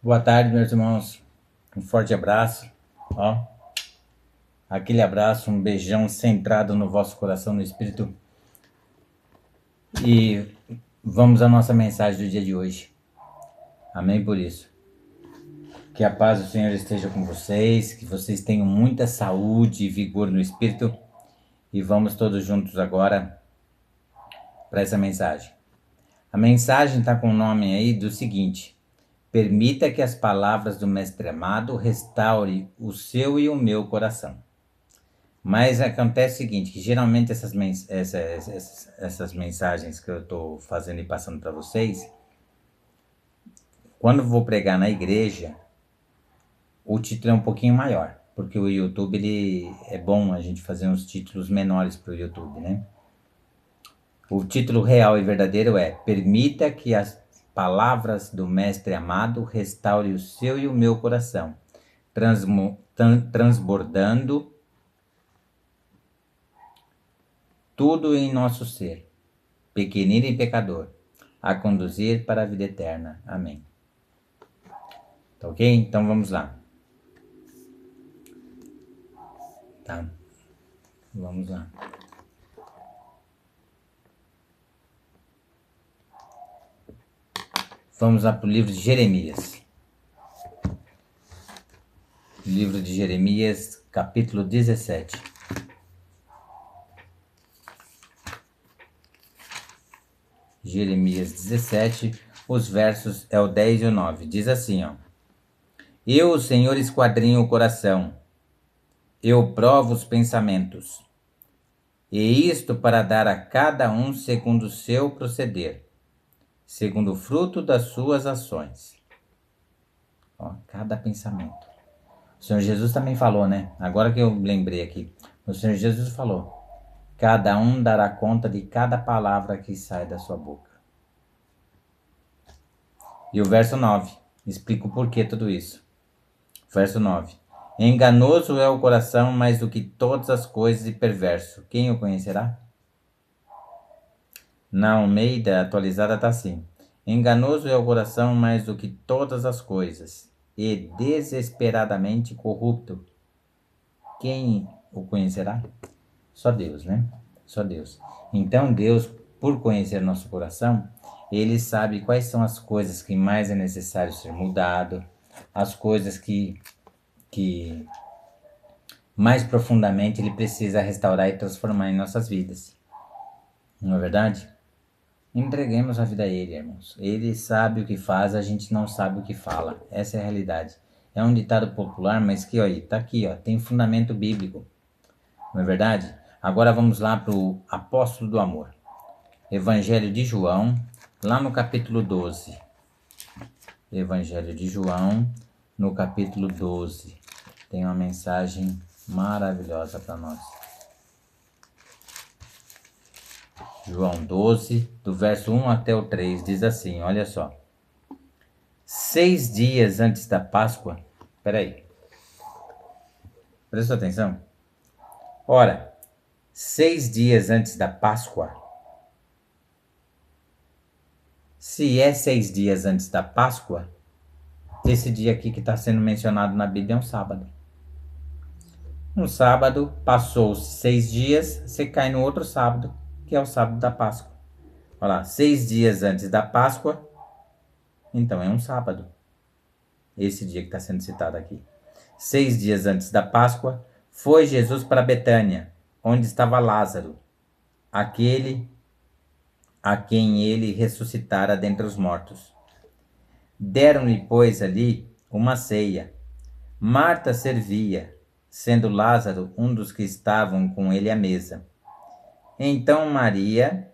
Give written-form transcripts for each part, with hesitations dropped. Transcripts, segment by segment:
Boa tarde, meus irmãos. Um forte abraço. Ó, aquele abraço, um beijão centrado no vosso coração, no Espírito. E vamos à nossa mensagem do dia de hoje. Amém por isso. Que a paz do Senhor esteja com vocês, que vocês tenham muita saúde e vigor no Espírito. E vamos todos juntos agora para essa mensagem. A mensagem está com o nome aí do seguinte: permita que as palavras do Mestre amado restaure o seu e o meu coração. Mas acontece o seguinte, que geralmente essas mensagens que eu estou fazendo e passando para vocês, quando vou pregar na igreja, o título é um pouquinho maior, porque o YouTube, é bom a gente fazer uns títulos menores para o YouTube, né? O título real e verdadeiro é: permita que as palavras do Mestre amado restaure o seu e o meu coração, transbordando tudo em nosso ser, pequenino e pecador, a conduzir para a vida eterna. Amém. Tá ok? Então vamos lá. Tá. Vamos lá. Vamos lá para o livro de Jeremias. Livro de Jeremias, capítulo 17. Jeremias 17, os versos é o 10 e o 9. Diz assim, ó: Eu, o Senhor, esquadrinho o coração, eu provo os pensamentos, e isto para dar a cada um segundo o seu proceder, segundo o fruto das suas ações. Ó, cada pensamento. O Senhor Jesus também falou, né? Agora que eu lembrei aqui, o Senhor Jesus falou: cada um dará conta de cada palavra que sai da sua boca. E o verso 9, explica o porquê tudo isso. Verso 9. Enganoso é o coração mais do que todas as coisas e perverso. Quem o conhecerá? Na Almeida atualizada está assim: enganoso é o coração mais do que todas as coisas e desesperadamente corrupto. Quem o conhecerá? Só Deus, né? Só Deus. Então Deus, por conhecer nosso coração, Ele sabe quais são as coisas que mais é necessário ser mudado, as coisas que mais profundamente Ele precisa restaurar e transformar em nossas vidas. Não é verdade? Entreguemos a vida a Ele, irmãos. Ele sabe o que faz, a gente não sabe o que fala. Essa é a realidade. É um ditado popular, mas que, olha, tá aqui, ó, tem fundamento bíblico. Não é verdade? Agora vamos lá para o apóstolo do amor. Evangelho de João, lá no capítulo 12. Evangelho de João, no capítulo 12. Tem uma mensagem maravilhosa para nós. João 12, do verso 1 até o 3, diz assim, olha só. 6 dias antes da Páscoa, peraí, presta atenção. Ora, 6 dias antes da Páscoa, se é 6 dias antes da Páscoa, esse dia aqui que está sendo mencionado na Bíblia é um sábado. Um sábado, passou 6 dias, você cai no outro sábado, que é o sábado da Páscoa. Olha lá, 6 dias antes da Páscoa, então é um sábado. Esse dia que está sendo citado aqui. 6 dias antes da Páscoa, foi Jesus para Betânia, onde estava Lázaro, aquele a quem ele ressuscitara dentre os mortos. Deram-lhe, pois, ali uma ceia. Marta servia, sendo Lázaro um dos que estavam com ele à mesa. Então Maria,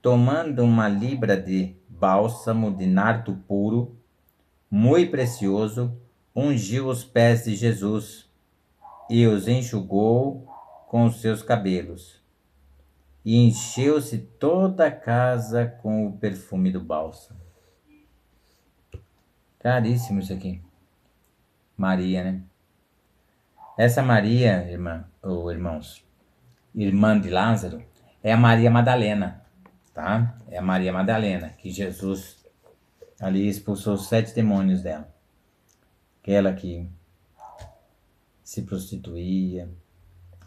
tomando uma libra de bálsamo de nardo puro, muito precioso, ungiu os pés de Jesus e os enxugou com os seus cabelos. E encheu-se toda a casa com o perfume do bálsamo. Caríssimo isso aqui. Maria, né? Essa Maria, irmãos, irmã de Lázaro, é a Maria Madalena, tá? É a Maria Madalena, que Jesus ali expulsou os 7 demônios dela. aquela que se prostituía.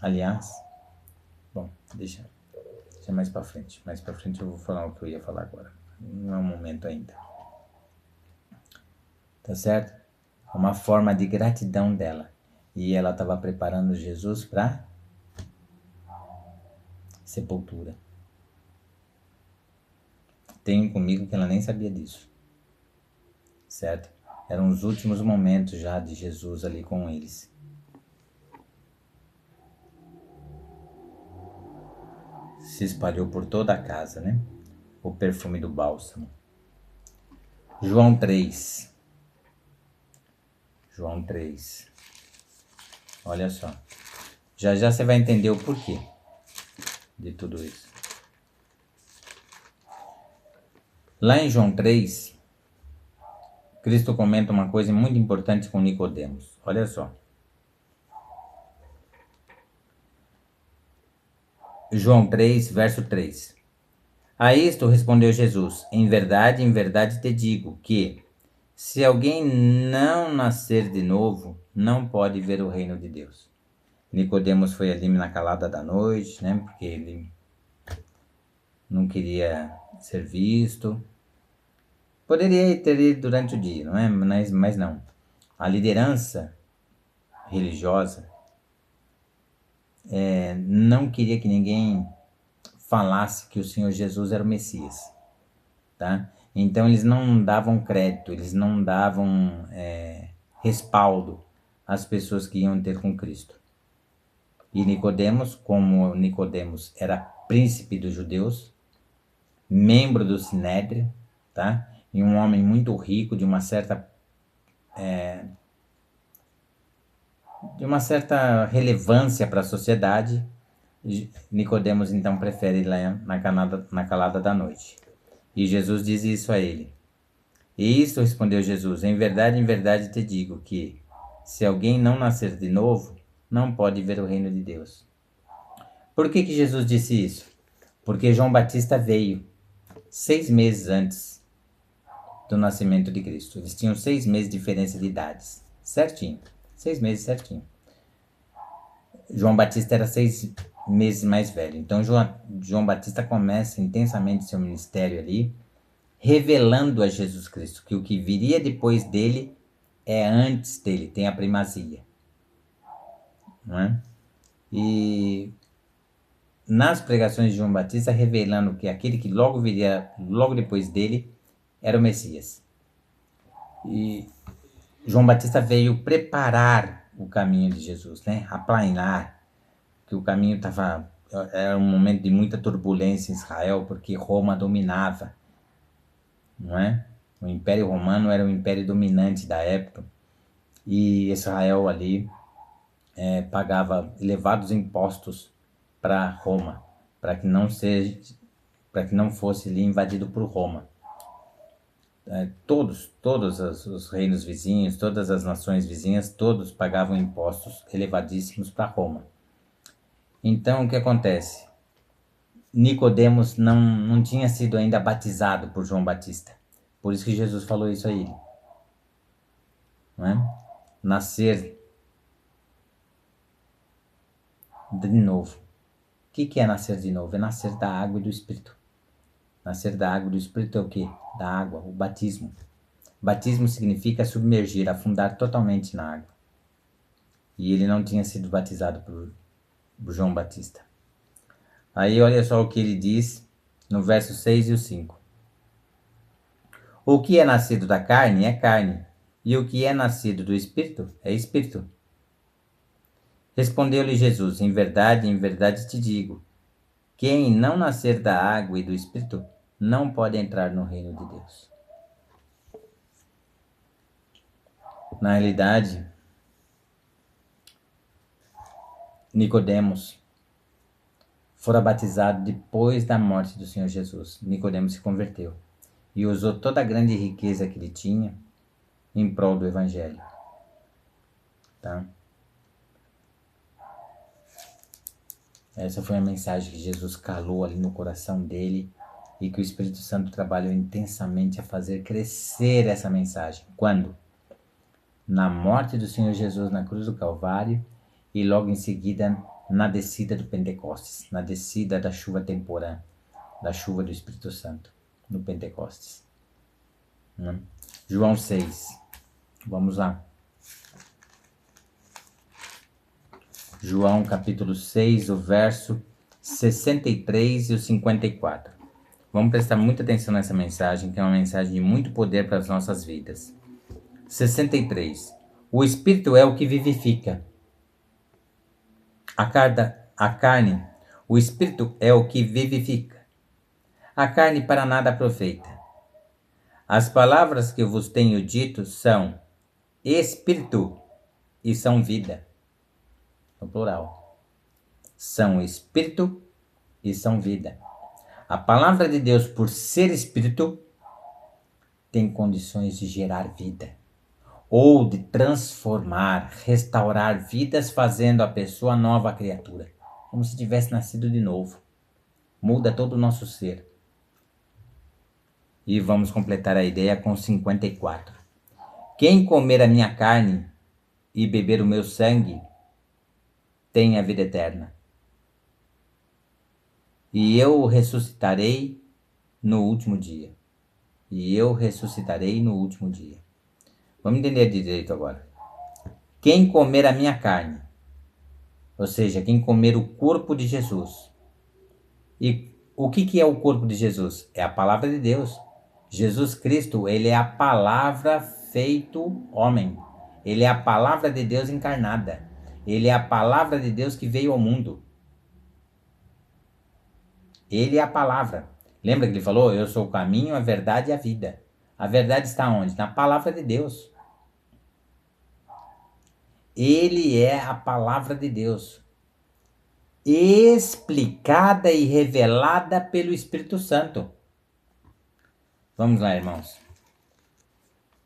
Aliás, bom, deixa mais pra frente. Mais pra frente eu vou falar o que eu ia falar agora. Não é o momento ainda. Tá certo? É uma forma de gratidão dela. E ela estava preparando Jesus para sepultura. Tenho comigo que ela nem sabia disso. Certo? Eram os últimos momentos já de Jesus ali com eles. Se espalhou por toda a casa, né? O perfume do bálsamo. João 3. João 3. Olha só. Já já você vai entender o porquê de tudo isso. Lá em João 3, Cristo comenta uma coisa muito importante com Nicodemos. Olha só. João 3, verso 3. A isto respondeu Jesus: em verdade te digo que, se alguém não nascer de novo, não pode ver o reino de Deus. Nicodemos foi ali na calada da noite, né? Porque ele não queria ser visto. Poderia ter ido durante o dia, não é? Mas não. A liderança religiosa não queria que ninguém falasse que o Senhor Jesus era o Messias, tá? Então eles não davam crédito, eles não davam respaldo às pessoas que iam ter com Cristo. E Nicodemos, como Nicodemos era príncipe dos judeus, membro do Sinédrio, tá? E um homem muito rico, de uma certa relevância para a sociedade, Nicodemos então prefere ir lá na calada da noite. E Jesus diz isso a ele. E isto respondeu Jesus: em verdade te digo que, se alguém não nascer de novo, não pode ver o reino de Deus. Por que Jesus disse isso? Porque João Batista veio 6 meses antes do nascimento de Cristo. Eles tinham 6 meses de diferença de idades. Certinho. 6 meses certinho. João Batista era 6 meses mais velho. Então João Batista começa intensamente seu ministério ali, revelando a Jesus Cristo que o que viria depois dele é antes dele, tem a primazia. Não é? E nas pregações de João Batista, revelando que aquele que logo viria, logo depois dele, era o Messias. E João Batista veio preparar o caminho de Jesus, né? Aplainar, que o caminho era um momento de muita turbulência em Israel, porque Roma dominava, não é? O Império Romano era o império dominante da época, e Israel ali pagava elevados impostos para Roma, para que não fosse ali invadido por Roma. Todos os reinos vizinhos, todas as nações vizinhas, todos pagavam impostos elevadíssimos para Roma. Então, o que acontece? Nicodemos não tinha sido ainda batizado por João Batista. Por isso que Jesus falou isso a ele. Não é? Nascer de novo. O que é nascer de novo? É nascer da água e do Espírito. Nascer da água e do Espírito é o quê? Da água, o batismo. Batismo significa submergir, afundar totalmente na água. E ele não tinha sido batizado por João Batista. Aí olha só o que ele diz no verso 6 e o 5. O que é nascido da carne é carne, e o que é nascido do Espírito é Espírito. Respondeu-lhe Jesus: em verdade te digo, quem não nascer da água e do Espírito não pode entrar no reino de Deus. Na realidade, Nicodemos fora batizado depois da morte do Senhor Jesus. Nicodemos se converteu e usou toda a grande riqueza que ele tinha em prol do Evangelho. Tá? Essa foi a mensagem que Jesus calou ali no coração dele e que o Espírito Santo trabalhou intensamente a fazer crescer essa mensagem. Quando? na morte do Senhor Jesus na cruz do Calvário e logo em seguida na descida do Pentecostes, na descida da chuva temporã, da chuva do Espírito Santo, no Pentecostes. João 6, vamos lá. João capítulo 6, o verso 63 e o 54. Vamos prestar muita atenção nessa mensagem, que é uma mensagem de muito poder para as nossas vidas. 63. O Espírito é o que vivifica. A carne, o Espírito é o que vivifica. A carne para nada aproveita. As palavras que eu vos tenho dito são Espírito e são vida. No plural. São Espírito e são vida. A palavra de Deus, por ser Espírito, tem condições de gerar vida. Ou de transformar, restaurar vidas, fazendo a pessoa nova criatura. Como se tivesse nascido de novo. Muda todo o nosso ser. E vamos completar a ideia com 54. Quem comer a minha carne e beber o meu sangue, tem a vida eterna. E eu ressuscitarei no último dia. Vamos entender direito agora. Quem comer a minha carne, ou seja, quem comer o corpo de Jesus. E o que é o corpo de Jesus? É a palavra de Deus. Jesus Cristo, ele é a palavra feito homem. Ele é a palavra de Deus encarnada. Ele é a palavra de Deus que veio ao mundo. Ele é a palavra. Lembra que ele falou? Eu sou o caminho, a verdade e a vida. A verdade está onde? Na palavra de Deus. Ele é a palavra de Deus. Explicada e revelada pelo Espírito Santo. Vamos lá, irmãos.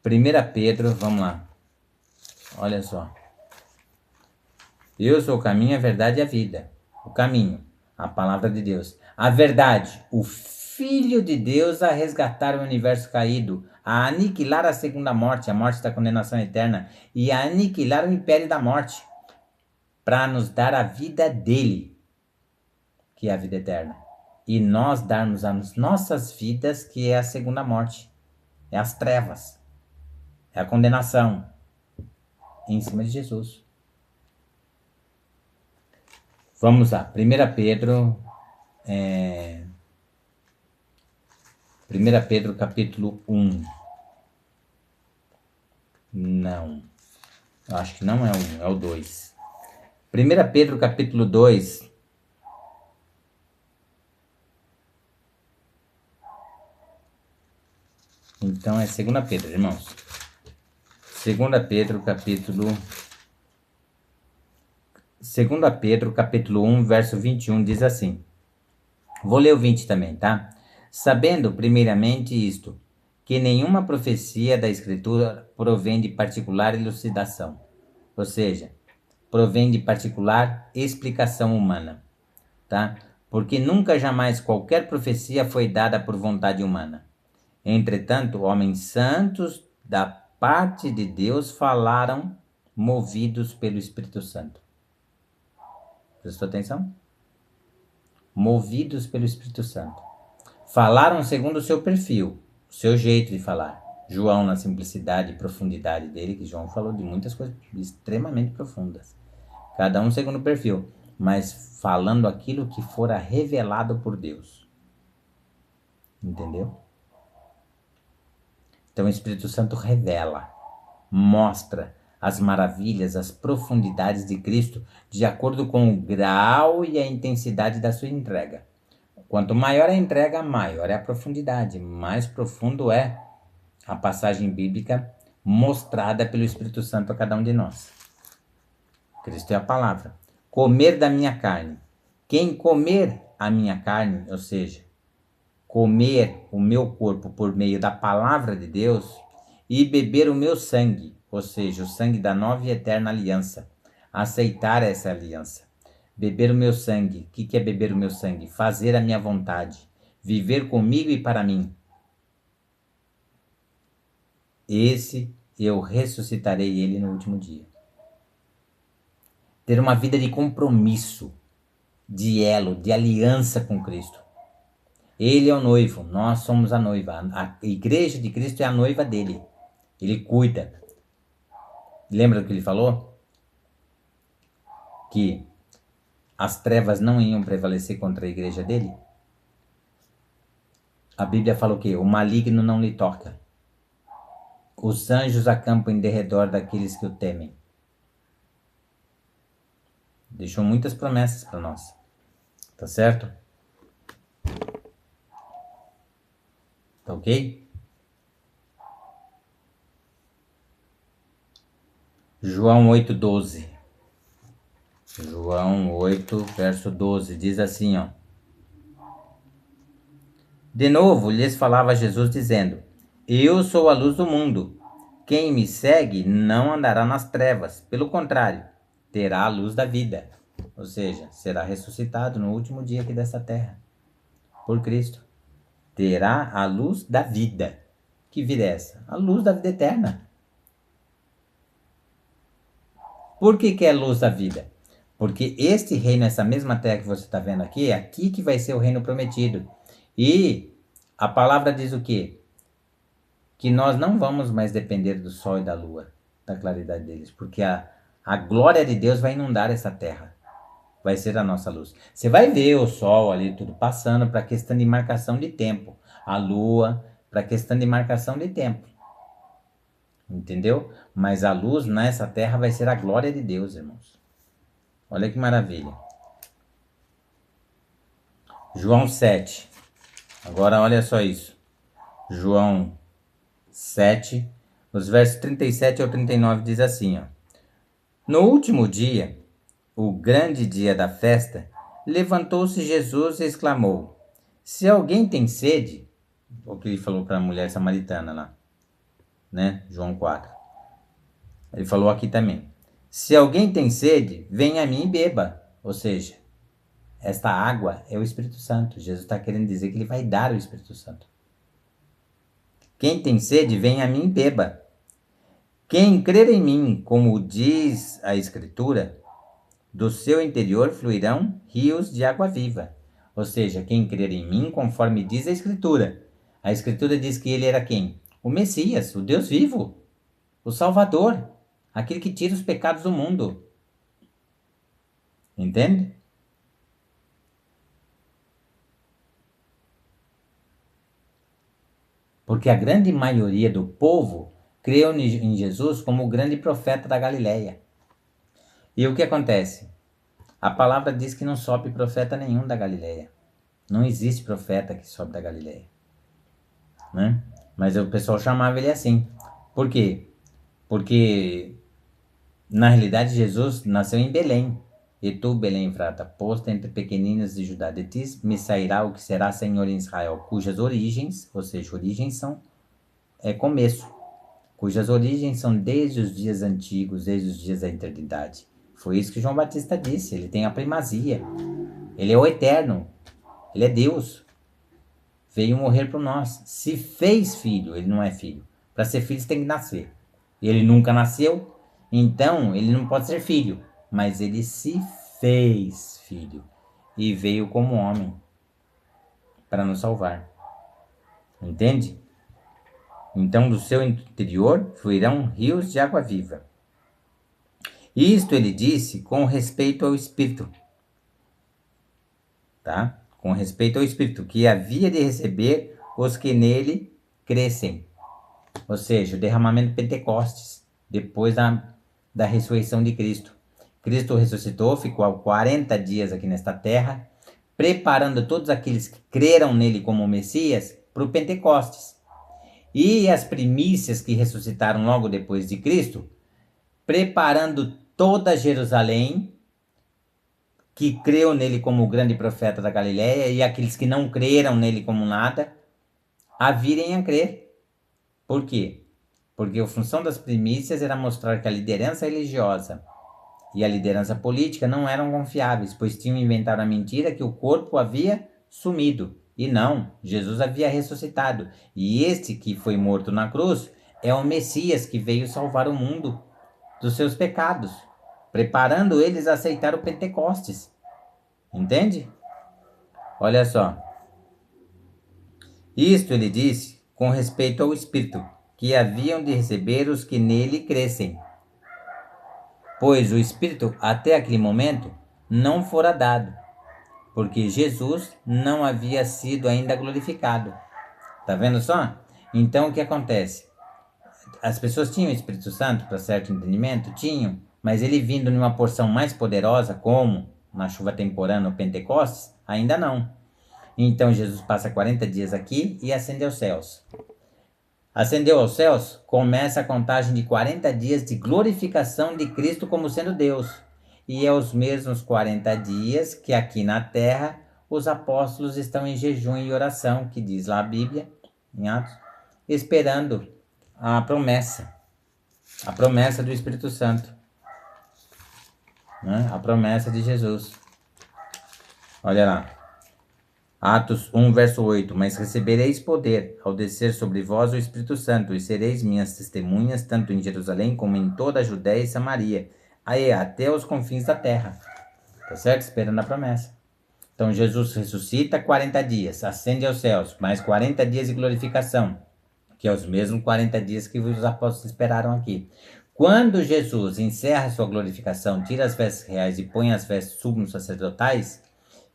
1 Pedro, vamos lá. Olha só. Eu sou o caminho, a verdade e a vida. O caminho, a palavra de Deus. A verdade, o Filho de Deus a resgatar o universo caído, a aniquilar a segunda morte, a morte da condenação eterna, e a aniquilar o império da morte, para nos dar a vida dele, que é a vida eterna. E nós darmos as nossas vidas, que é a segunda morte. É as trevas. É a condenação. Em cima de Jesus. Vamos lá. 1 Pedro. 1 Pedro capítulo 1. Não. Eu acho que não é o 1, é o 2. 1 Pedro capítulo 2. Então é 2 Pedro, irmãos. 2 Pedro capítulo 1, verso 21 diz assim. Vou ler o 20 também, tá? Sabendo primeiramente isto, que nenhuma profecia da Escritura provém de particular elucidação, ou seja, provém de particular explicação humana, tá? Porque nunca jamais qualquer profecia foi dada por vontade humana. Entretanto, homens santos da parte de Deus falaram movidos pelo Espírito Santo. Prestou atenção? Movidos pelo Espírito Santo. Falaram segundo o seu perfil, o seu jeito de falar. João, na simplicidade e profundidade dele, que João falou de muitas coisas extremamente profundas. Cada um segundo o perfil, mas falando aquilo que fora revelado por Deus. Entendeu? Então o Espírito Santo revela, mostra as maravilhas, as profundidades de Cristo de acordo com o grau e a intensidade da sua entrega. Quanto maior a entrega, maior é a profundidade, mais profundo é a passagem bíblica mostrada pelo Espírito Santo a cada um de nós. Cristo é a palavra. Comer da minha carne. Quem comer a minha carne, ou seja, comer o meu corpo por meio da palavra de Deus e beber o meu sangue, ou seja, o sangue da nova e eterna aliança, aceitar essa aliança. Beber o meu sangue. O que é beber o meu sangue? Fazer a minha vontade. Viver comigo e para mim. Esse eu ressuscitarei ele no último dia. Ter uma vida de compromisso, de elo, de aliança com Cristo. Ele é o noivo, nós somos a noiva. A igreja de Cristo é a noiva dele. Ele cuida. Lembra do que ele falou? Que as trevas não iam prevalecer contra a igreja dele? A Bíblia fala o quê? O maligno não lhe toca. Os anjos acampam em derredor daqueles que o temem. Deixou muitas promessas para nós. Tá certo? Tá ok? João 8,12. João 8, verso 12. Diz assim, ó. De novo lhes falava Jesus dizendo: Eu sou a luz do mundo. Quem me segue não andará nas trevas. Pelo contrário, terá a luz da vida. Ou seja, será ressuscitado no último dia aqui dessa terra. Por Cristo. Terá a luz da vida. Que vida é essa? A luz da vida eterna. Por que é a luz da vida? Porque este reino, essa mesma terra que você está vendo aqui, é aqui que vai ser o reino prometido. E a palavra diz o quê? Que nós não vamos mais depender do sol e da lua, da claridade deles, porque a glória de Deus vai inundar essa terra. Vai ser a nossa luz. Você vai ver o sol ali tudo passando para questão de marcação de tempo. A lua para questão de marcação de tempo. Entendeu? Mas a luz nessa terra vai ser a glória de Deus, irmãos. Olha que maravilha. João 7. Agora olha só isso. João 7, os versos 37 ao 39 diz assim, ó. No último dia, o grande dia da festa, levantou-se Jesus e exclamou: Se alguém tem sede, o que ele falou para a mulher samaritana lá, né? João 4. Ele falou aqui também: Se alguém tem sede, venha a mim e beba. Ou seja, esta água é o Espírito Santo. Jesus está querendo dizer que ele vai dar o Espírito Santo. Quem tem sede, venha a mim e beba. Quem crer em mim, como diz a Escritura, do seu interior fluirão rios de água viva. Ou seja, quem crer em mim, conforme diz a Escritura. A Escritura diz que ele era quem? O Messias, o Deus vivo, o Salvador, aquele que tira os pecados do mundo. Entende? Porque a grande maioria do povo creu em Jesus como o grande profeta da Galileia. E o que acontece? A palavra diz que não sobe profeta nenhum da Galileia. Não existe profeta que sobe da Galileia. Né? Mas o pessoal chamava ele assim. Por quê? Porque, na realidade, Jesus nasceu em Belém. E tu, Belém Efrata, posta entre pequeninos de Judá, de ti me sairá o que será Senhor em Israel, cujas origens, ou seja, origens são começo, cujas origens são desde os dias antigos, desde os dias da eternidade. Foi isso que João Batista disse, ele tem a primazia, ele é o eterno, ele é Deus, veio morrer por nós, se fez filho, ele não é filho, para ser filho você tem que nascer, ele nunca nasceu, então ele não pode ser filho, mas ele se fez filho e veio como homem para nos salvar, entende? Então do seu interior fluirão rios de água viva. Isto ele disse com respeito ao Espírito, tá? Com respeito ao Espírito, que havia de receber os que nele crescem. Ou seja, o derramamento de Pentecostes, depois da ressurreição de Cristo. Cristo ressuscitou, ficou 40 dias aqui nesta terra, preparando todos aqueles que creram nele como Messias para o Pentecostes. E as primícias que ressuscitaram logo depois de Cristo, preparando toda Jerusalém, que creu nele como o grande profeta da Galileia, e aqueles que não creram nele como nada, a virem a crer. Por quê? Porque a função das primícias era mostrar que a liderança religiosa e a liderança política não eram confiáveis, pois tinham inventado a mentira que o corpo havia sumido. E não, Jesus havia ressuscitado. E este que foi morto na cruz é o Messias que veio salvar o mundo dos seus pecados, preparando eles a aceitar o Pentecostes. Entende? Olha só. Isto ele disse com respeito ao Espírito, que haviam de receber os que nele crescem. Pois o Espírito, até aquele momento, não fora dado, porque Jesus não havia sido ainda glorificado. Tá vendo só? Então o que acontece? As pessoas tinham o Espírito Santo para certo entendimento? Tinham, mas ele vindo numa porção mais poderosa, como na chuva temporânea ou Pentecostes, ainda não. Então Jesus passa 40 dias aqui e ascende aos céus. Ascendeu aos céus, começa a contagem de 40 dias de glorificação de Cristo como sendo Deus. E é os mesmos 40 dias que aqui na terra os apóstolos estão em jejum e oração, que diz lá a Bíblia, em Atos, esperando a promessa do Espírito Santo, né? A promessa de Jesus. Olha lá. Atos 1, verso 8. Mas recebereis poder ao descer sobre vós o Espírito Santo, e sereis minhas testemunhas, tanto em Jerusalém como em toda a Judéia e Samaria, aí até os confins da terra. Tá certo? Esperando a promessa. Então Jesus ressuscita 40 dias, ascende aos céus, mais 40 dias de glorificação, que é os mesmos 40 dias que os apóstolos esperaram aqui. Quando Jesus encerra sua glorificação, tira as vestes reais e põe as vestes sumos sacerdotais,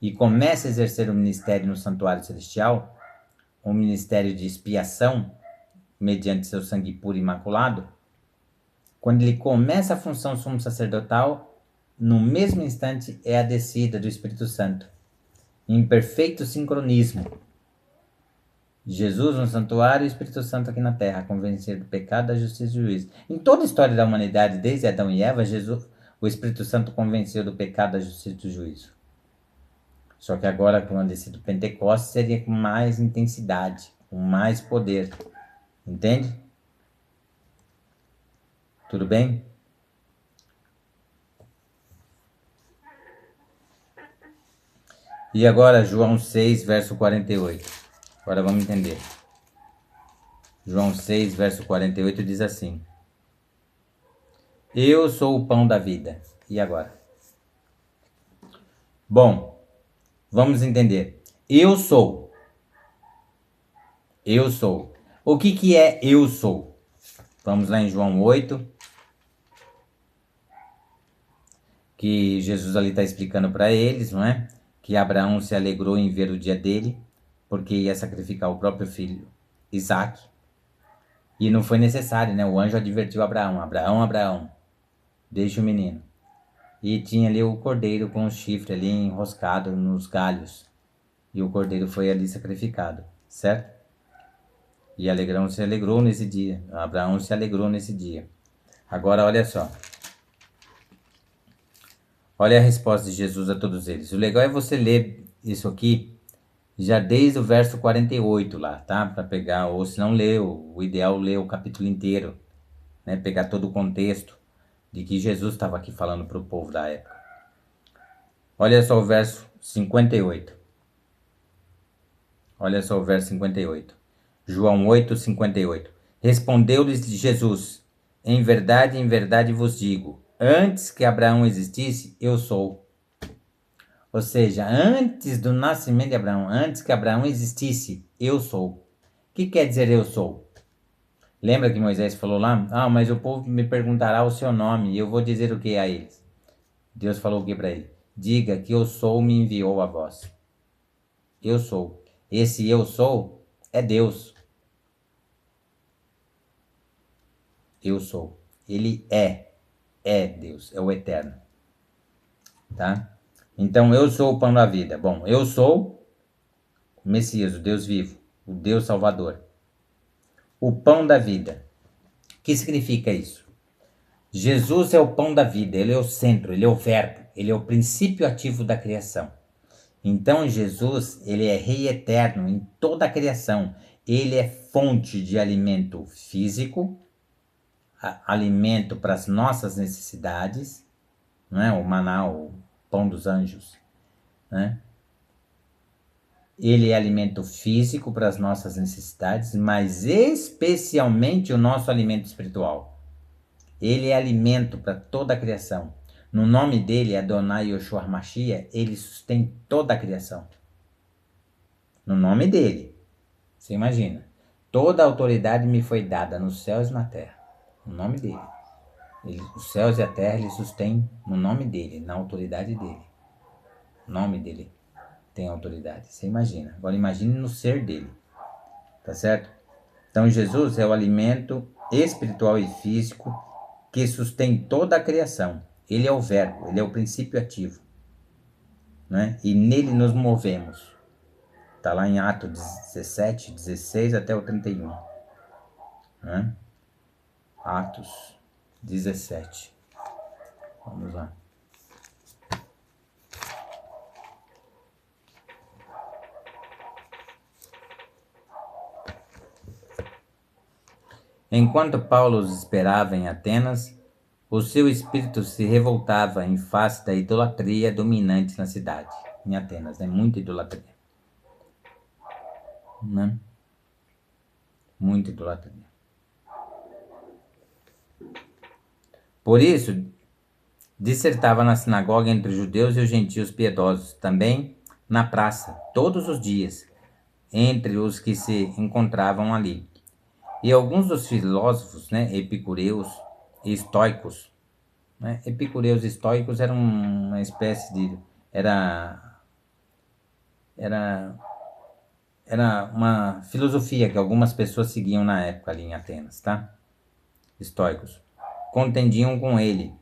e começa a exercer o ministério no santuário celestial, um ministério de expiação, mediante seu sangue puro e imaculado, quando ele começa a função sumo sacerdotal, no mesmo instante é a descida do Espírito Santo, em perfeito sincronismo. Jesus no santuário e o Espírito Santo aqui na terra, convencer do pecado, da justiça e do juízo. Em toda a história da humanidade, desde Adão e Eva, o Espírito Santo convenceu do pecado, da justiça e do juízo. Só que agora, com a descida do Pentecostes, seria com mais intensidade, com mais poder. Entende? Tudo bem? E agora, João 6, verso 48. Agora vamos entender. João 6, verso 48 diz assim: Eu sou o pão da vida. E agora? Bom, vamos entender. Eu sou. Eu sou. O que é eu sou? Vamos lá em João 8. Que Jesus ali está explicando para eles, não é? Que Abraão se alegrou em ver o dia dele, porque ia sacrificar o próprio filho, Isaac. E não foi necessário, né? O anjo advertiu Abraão: Abraão, Abraão, deixa o menino. E tinha ali o cordeiro com o chifre ali enroscado nos galhos. E o cordeiro foi ali sacrificado, certo? E Alegrão se alegrou nesse dia. Abraão se alegrou nesse dia. Agora olha só. Olha a resposta de Jesus a todos eles. O legal é você ler isso aqui já desde o verso 48 lá, tá? Para pegar, ou se não leu, o ideal é ler o capítulo inteiro, né? Pegar todo o contexto de que Jesus estava aqui falando para o povo da época. Olha só o verso 58. Olha só o verso 58. João 8, 58. Respondeu-lhes Jesus: em verdade vos digo, antes que Abraão existisse, eu sou. Ou seja, antes do nascimento de Abraão, antes que Abraão existisse, eu sou. O que quer dizer eu sou? Lembra que Moisés falou lá? Ah, mas o povo me perguntará o seu nome e eu vou dizer o que a eles. Deus falou o que para ele? Diga que eu sou me enviou a vós. Eu sou. Esse eu sou é Deus. Eu sou. Ele é Deus, é o eterno. Tá? Então, eu sou o pão da vida. Bom, eu sou o Messias, o Deus vivo, o Deus Salvador. O pão da vida. O que significa isso? Jesus é o pão da vida, ele é o centro, ele é o verbo, ele é o princípio ativo da criação. Então, Jesus, ele é rei eterno em toda a criação. Ele é fonte de alimento físico, alimento para as nossas necessidades, não é? O maná, o pão dos anjos, né? Ele é alimento físico para as nossas necessidades, mas especialmente o nosso alimento espiritual. Ele é alimento para toda a criação. No nome dele, Adonai Yoshua HaMashiach, ele sustém toda a criação. No nome dele. Você imagina. Toda a autoridade me foi dada nos céus e na terra. No nome dele. Os céus e a terra ele sustém no nome dele, na autoridade dele. O nome dele tem autoridade. Você imagina. Agora imagine no ser dele. Tá certo? Então Jesus é o alimento espiritual e físico que sustém toda a criação. Ele é o verbo, ele é o princípio ativo. Né? E nele nos movemos. Está lá em Atos 17, 16 até o 31. Né? Atos 17. Vamos lá. Enquanto Paulo os esperava em Atenas, o seu espírito se revoltava em face da idolatria dominante na cidade. Em Atenas, né? Muita idolatria. Né? Muita idolatria. Por isso, dissertava na sinagoga entre os judeus e os gentios piedosos, também na praça, todos os dias, entre os que se encontravam ali. E alguns dos filósofos, né, epicureus e estoicos, né, epicureus e estoicos eram uma espécie de... Era uma filosofia que algumas pessoas seguiam na época ali em Atenas, tá? Estoicos. Contendiam com ele,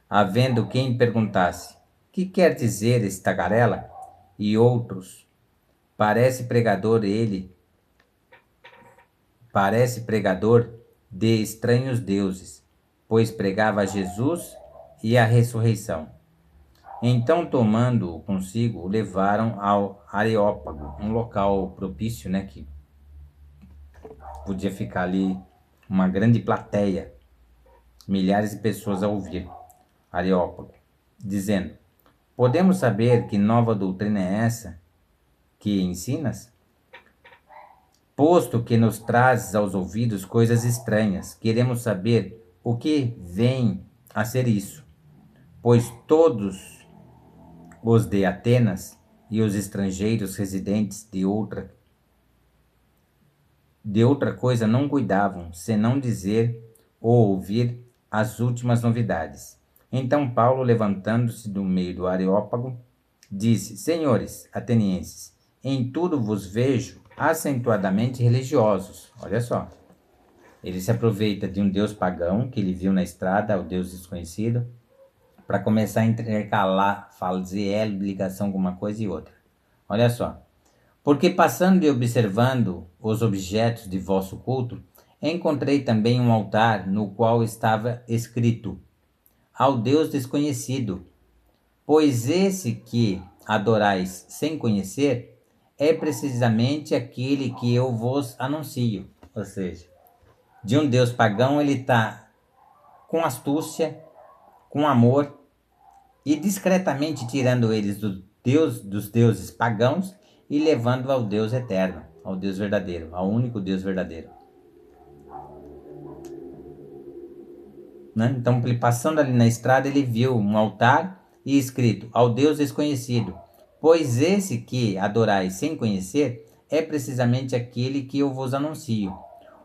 havendo quem perguntasse: que quer dizer esse tagarela? E outros: parece pregador de estranhos deuses, pois pregava Jesus e a ressurreição. Então, tomando-o consigo, o levaram ao Areópago, um local propício, né, que podia ficar ali uma grande plateia, milhares de pessoas a ouvir. Areópago, dizendo: podemos saber que nova doutrina é essa que ensinas? Posto que nos trazes aos ouvidos coisas estranhas, queremos saber o que vem a ser isso, pois todos os de Atenas e os estrangeiros residentes de outra coisa não cuidavam, senão dizer ou ouvir as últimas novidades. Então Paulo, levantando-se do meio do Areópago, disse: senhores atenienses, em tudo vos vejo acentuadamente religiosos. Olha só. Ele se aproveita de um deus pagão que ele viu na estrada, o deus desconhecido, para começar a intercalar, fazer ligação com uma coisa e outra. Olha só. Porque passando e observando os objetos de vosso culto, encontrei também um altar no qual estava escrito: ao Deus desconhecido, pois esse que adorais sem conhecer é precisamente aquele que eu vos anuncio. Ou seja, de um Deus pagão ele está com astúcia, com amor e discretamente tirando eles dos deuses pagãos e levando ao Deus eterno, ao Deus verdadeiro, ao único Deus verdadeiro. Né? Então, ele passando ali na estrada, ele viu um altar e escrito: ao Deus desconhecido, pois esse que adorais sem conhecer é precisamente aquele que eu vos anuncio,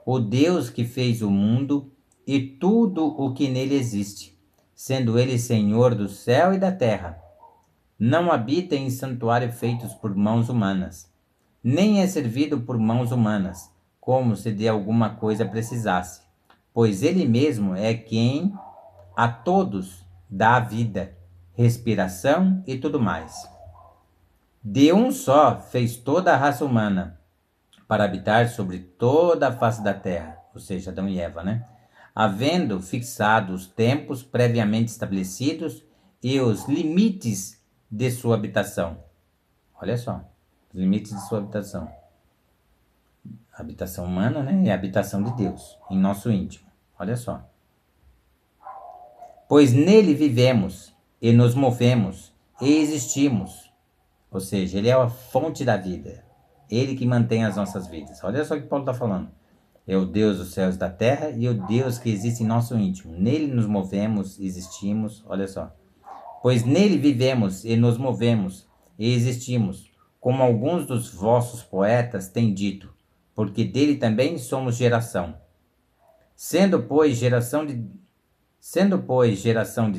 o Deus que fez o mundo e tudo o que nele existe, sendo ele Senhor do céu e da terra. Não habita em santuário feitos por mãos humanas, nem é servido por mãos humanas, como se de alguma coisa precisasse, pois ele mesmo é quem a todos dá vida, respiração e tudo mais. De um só fez toda a raça humana, para habitar sobre toda a face da terra, ou seja, Adão e Eva, né? Havendo fixado os tempos previamente estabelecidos e os limites de sua habitação. Olha só, os limites de sua habitação. A habitação humana, né? E a habitação de Deus, em nosso íntimo. Olha só. Pois nele vivemos, e nos movemos, e existimos. Ou seja, ele é a fonte da vida. Ele que mantém as nossas vidas. Olha só o que Paulo está falando. É o Deus dos céus e da terra e o Deus que existe em nosso íntimo. Nele nos movemos, existimos. Olha só. Pois nele vivemos e nos movemos e existimos, como alguns dos vossos poetas têm dito, porque dele também somos geração. Sendo, pois, geração de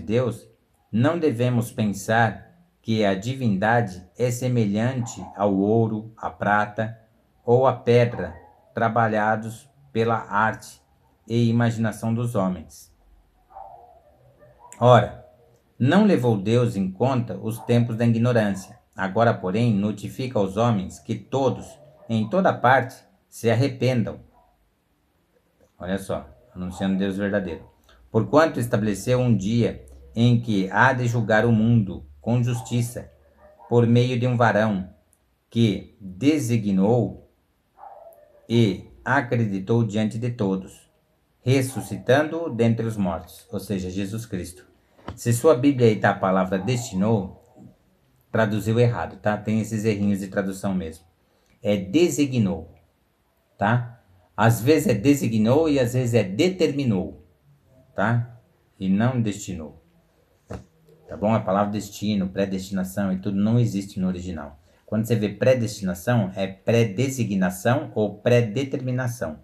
Deus, não devemos pensar que a divindade é semelhante ao ouro, à prata ou à pedra, trabalhados pela arte e imaginação dos homens. Ora, não levou Deus em conta os tempos da ignorância. Agora, porém, notifica aos homens que todos, em toda parte, se arrependam. Olha só, anunciando Deus verdadeiro. Porquanto estabeleceu um dia em que há de julgar o mundo com justiça, por meio de um varão que designou e acreditou diante de todos, ressuscitando dentre os mortos, ou seja, Jesus Cristo. Se sua Bíblia aí tá a palavra destinou, traduziu errado, tá? Tem esses errinhos de tradução mesmo. É designou, tá? Às vezes é designou e às vezes é determinou, tá? E não destinou. Tá bom? A palavra destino, predestinação e tudo não existe no original. Quando você vê predestinação, é pré-designação ou pré-determinação.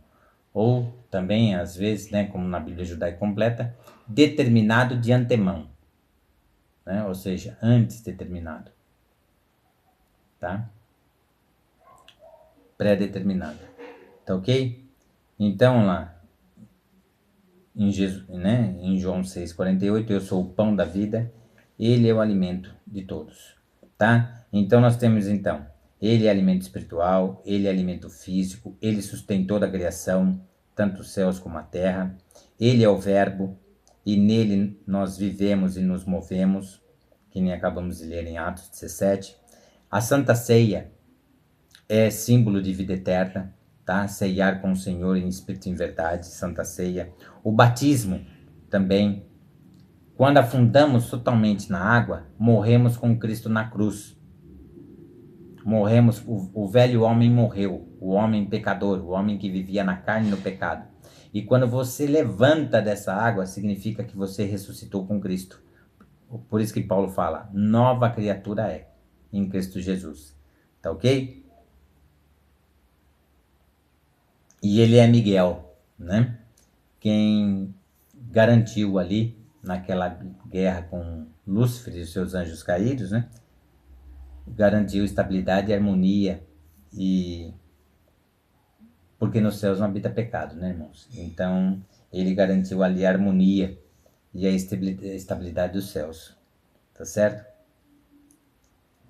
Ou também, às vezes, né, como na Bíblia Judaica completa, determinado de antemão. Né? Ou seja, antes determinado. Tá? Pré-determinado. Tá ok? Então lá, em, Jesus, né, em João 6,48, eu sou o pão da vida, ele é o alimento de todos. Tá? Então nós temos então, ele é alimento espiritual, ele é alimento físico, ele sustém toda a criação, tanto os céus como a terra. Ele é o verbo e nele nós vivemos e nos movemos, que nem acabamos de ler em Atos 17. A Santa Ceia é símbolo de vida eterna, tá? Ceiar com o Senhor em espírito e em verdade, Santa Ceia. O batismo também. Quando afundamos totalmente na água, morremos com Cristo na cruz. Morremos, o velho homem morreu, o homem pecador, o homem que vivia na carne e no pecado. E quando você levanta dessa água, significa que você ressuscitou com Cristo. Por isso que Paulo fala, nova criatura é em Cristo Jesus. Tá ok? E ele é Miguel, né? Quem garantiu ali, naquela guerra com Lúcifer e os seus anjos caídos, né? Garantiu estabilidade e harmonia, e porque nos céus não habita pecado, né, irmãos? Então, ele garantiu ali a harmonia e a estabilidade dos céus, tá certo?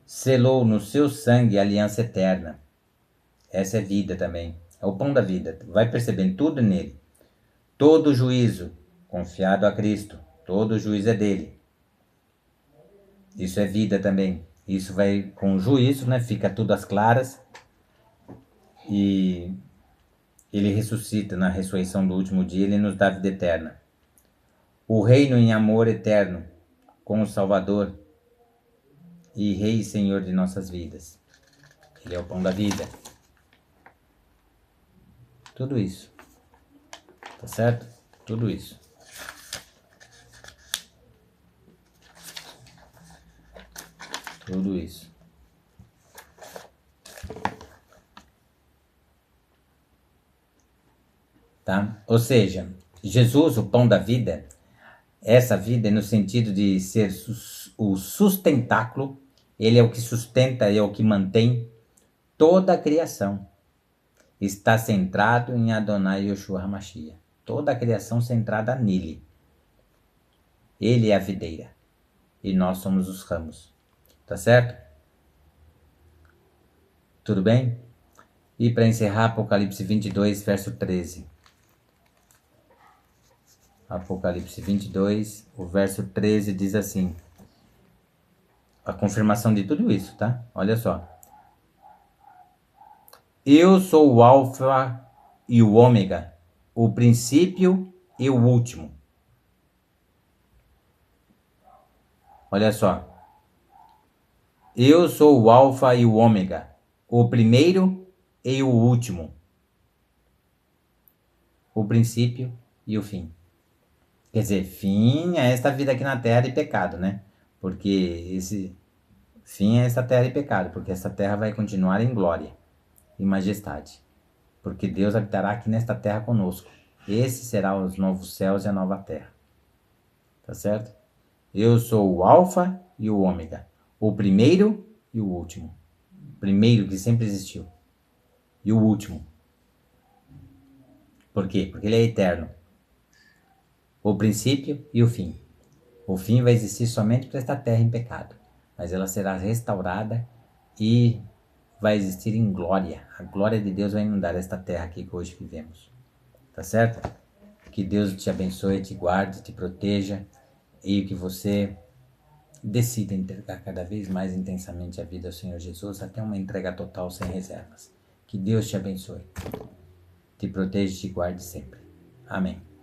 Selou no seu sangue a aliança eterna. Essa é vida também, é o pão da vida. Vai percebendo tudo nele. Todo juízo confiado a Cristo, todo juízo é dele. Isso é vida também. Isso vai com juízo, né? Fica tudo às claras. E ele ressuscita na ressurreição do último dia, ele nos dá vida eterna. O reino em amor eterno com o Salvador e Rei e Senhor de nossas vidas. Ele é o pão da vida. Tudo isso. Tá certo? Tudo isso. Tudo isso. Tá? Ou seja, Jesus, o pão da vida, essa vida é no sentido de ser o sustentáculo, ele é o que sustenta, é o que mantém toda a criação. Está centrado em Adonai Yoshua HaMashiach. Toda a criação centrada nele. Ele é a videira e nós somos os ramos. Tá certo? Tudo bem? E para encerrar, Apocalipse 22, verso 13. Apocalipse 22, o verso 13 diz assim. A confirmação de tudo isso, tá? Olha só. Eu sou o Alfa e o Ômega, o princípio e o último. Olha só. Eu sou o Alfa e o Ômega, o primeiro e o último, o princípio e o fim. Quer dizer, fim é esta vida aqui na terra de pecado, né? Porque esse fim é esta terra de pecado, porque essa terra vai continuar em glória e majestade. Porque Deus habitará aqui nesta terra conosco. Esse será os novos céus e a nova terra. Tá certo? Eu sou o Alfa e o Ômega, o primeiro e o último. O primeiro que sempre existiu. E o último. Por quê? Porque ele é eterno. O princípio e o fim. O fim vai existir somente para esta terra em pecado, mas ela será restaurada e vai existir em glória. A glória de Deus vai inundar esta terra aqui que hoje vivemos. Tá certo? Que Deus te abençoe, te guarde, te proteja e que você decida entregar cada vez mais intensamente a vida ao Senhor Jesus até uma entrega total sem reservas. Que Deus te abençoe, te proteja e te guarde sempre. Amém.